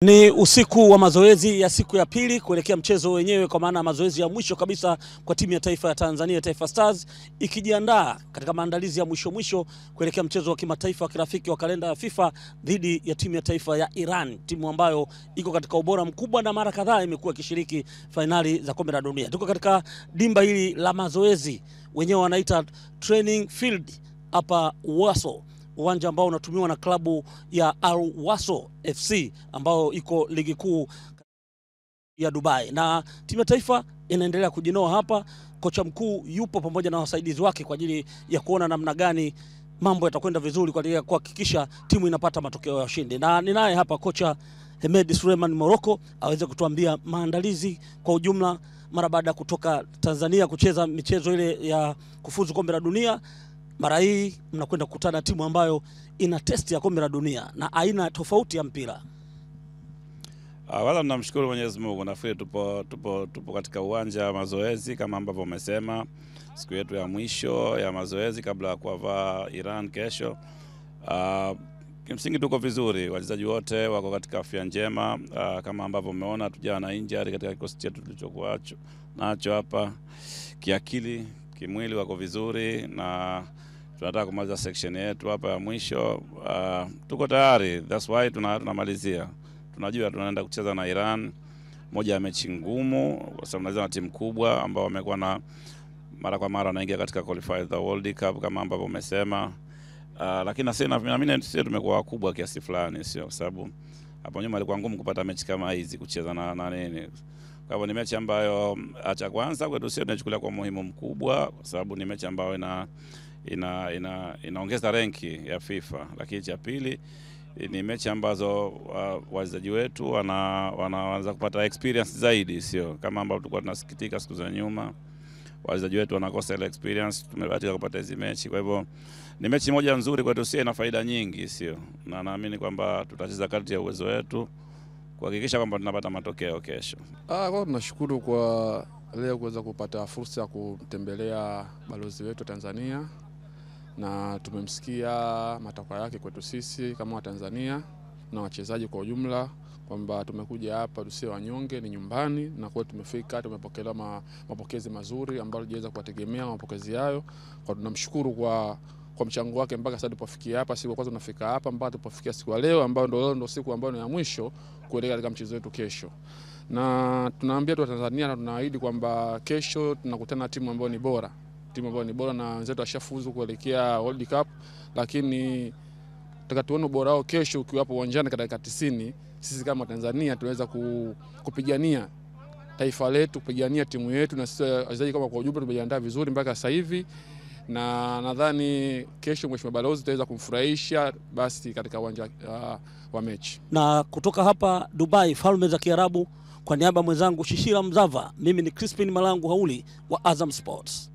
Ni usiku wa mazoezi ya siku ya pili kuelekea mchezo wenyewe, kwa maana mazoezi ya mwisho kabisa kwa timu ya taifa ya Tanzania, Taifa Stars, ikijiandaa katika maandalizi ya mwisho kuelekea mchezo wa kimataifa wa kirafiki wa kalenda ya FIFA dhidi ya timu ya taifa ya Iran, timu ambayo iko katika ubora mkubwa na mara kadhaa imekuwa ikishiriki fainali za kombe la dunia. Tuko katika dimba hili la mazoezi, wenyewe wanaita training field hapa Waso, uwanja ambao unatumiwa na klabu ya Al Waso FC ambao iko ligi kuu ya Dubai, na timu ya taifa inaendelea kujinoa hapa. Kocha mkuu yupo pamoja na wasaidizi wake kwa ajili ya kuona namna gani mambo yatakwenda vizuri kwa ajili ya kuhakikisha timu inapata matokeo ya ushindi. Na ninaye hapa kocha Hemed Suleiman Morocco aweze kutuambia maandalizi kwa ujumla mara baada ya kutoka Tanzania kucheza michezo ile ya kufuzu kombe la dunia. Mara hii mnakwenda kukutana timu ambayo ina testi ya kombe la dunia na aina tofauti ya mpira. Wala tunamshukuru Mwenyezi Mungu, nafikiri tupo katika uwanja wa mazoezi kama ambavyo umesema, siku yetu ya mwisho ya mazoezi kabla ya kuwavaa Iran kesho. Kimsingi tuko vizuri, wachezaji wote wako katika afya njema, kama ambavyo umeona tujana na injury katika kikosi chetu tulichokuwa nacho hapa. Kiakili, kimwili wako vizuri na tunataka kumaliza section yetu hapa ya mwisho. Tuko tayari, that's why tunamalizia. Tunajua tunaenda kucheza na Iran, moja ya mechi ngumu kwa sababu tunacheza na timu kubwa ambao wamekuwa na mara kwa mara wanaingia katika qualified the World Cup kama ambavyo umesema. Lakini naamini sisi tumekuwa wakubwa kiasi fulani, sio kwa sababu hapo nyuma ilikuwa ngumu kupata mechi kama hizi kucheza na nini. Kwa hivyo ni mechi ambayo acha kwanza kwetu sisi tunachukulia kwa muhimu mkubwa kwa sababu ni mechi ambayo inaongeza renki ya FIFA. Lakini cha pili ni mechi ambazo wachezaji wetu wanaanza kupata experience zaidi, sio kama ambavyo tulikuwa tunasikitika siku za nyuma wachezaji wetu wanakosa ile experience. Tumebahatika kupata hizo mechi, kwa hivyo ni mechi moja nzuri kwetu sisi, ina faida nyingi, sio, na naamini kwamba tutacheza kadri ya uwezo wetu kuhakikisha kwamba tunapata matokeo kesho. Kwa tunashukuru kwa leo kuweza kupata fursa ya kutembelea balozi wetu Tanzania, na tumemsikia matakwa yake kwetu sisi kama wa Tanzania na wachezaji kwa ujumla kwamba tumekuja hapa tusiwe wanyonge, ni nyumbani, na kwa tumefika tumepokelewa mapokezi mazuri ambayo tuliweza kuwategemea mapokezi hayo. Kwa tunamshukuru kwa mchango wake mpaka sasa tulipofikia hapa. Siku kwanza tunafika hapa mpaka tulipofikia siku ya leo ambayo ndio siku ambayo ni ya mwisho kuelekea katika mchezo wetu kesho. Na tunaambia tu Tanzania na tunaahidi kwamba kesho tunakutana na timu ambayo ni bora. Timu ambayo ni bora na wenzetu washafuzu kuelekea World Cup, lakini tutakatuona ubora wao kesho ukiwapo uwanjani katika 90. Sisi kama Tanzania tunaweza kupigania taifa letu, kupigania timu yetu, na sisi wachezaji kama kwa ujumla tumejiandaa vizuri mpaka sasa hivi, na nadhani kesho Mheshimiwa Balozi tutaweza kumfurahisha basi katika uwanja wa mechi. Na kutoka hapa Dubai, Falme za Kiarabu, kwa niaba mwenzangu Shishira Mzava, mimi ni Crispin Malangu Hauli wa Azam Sports.